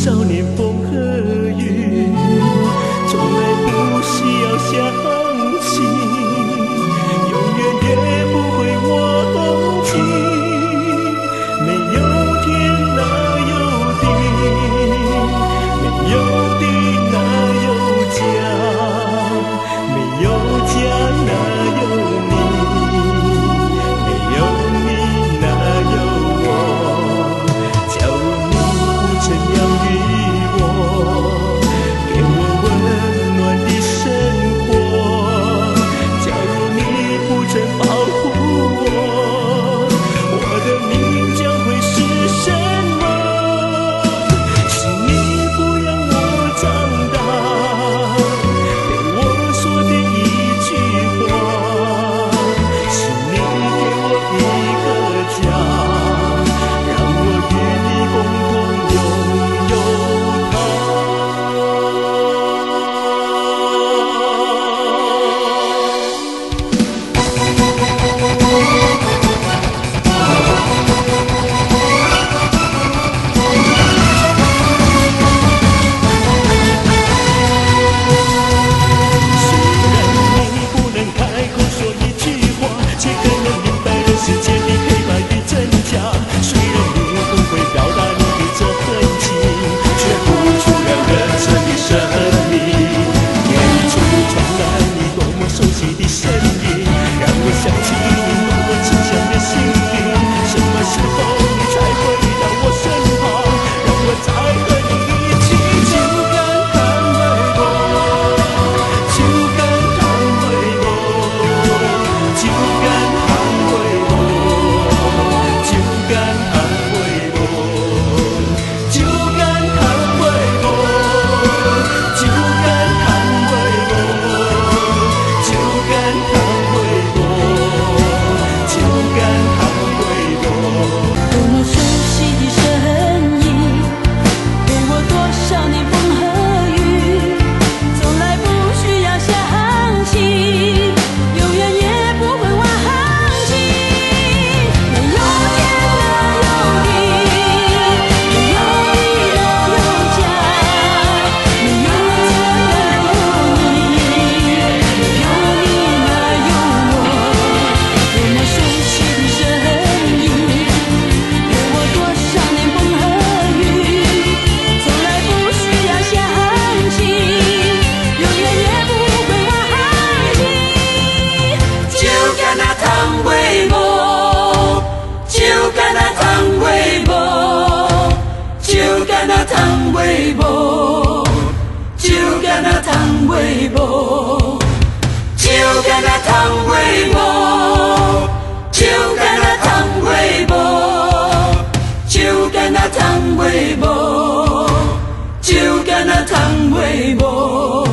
少年风和雨，从来不需要想起，永远也不会忘记。没有天哪有地，没有地哪有家，没有家哪有你，没有你哪有我。假如你不曾养育我，给我温暖的生活，假如你不曾保护我，我的命将会是什么？是你不让我长大，对我说的一句话，是你给我一个家，让我与你共同拥有虽然你不能开口说一句话，却可能明白人世间的黑白与真假。虽然你不会表达你的这份情，却付出了热忱的生命。夜里橱窗那你多么熟悉的声音，让我想起你多么慈祥的心灵。什么时候你才回到我身旁，让我再和你一起就敢捍卫我，就敢捍卫我，就敢捍卫我，就敢捍卫我，就敢捍卫我，就敢捍卫我，就敢捍卫我，就敢捍卫我。多么熟悉的声音，给我多少年风和雨，从来不需要想起，永远也不会忘记。没有天哪有地，没有地哪有家，没有家哪有你，没有你哪有我。多么熟悉的声音，给我多少年风和雨，从来不需要想起，永远也不会忘记。就敢那倘为我，就敢那倘为我，就敢那倘为我，就敢那倘为我，就敢那倘为我，就敢那倘为我，就敢那倘为我，就敢那倘为我。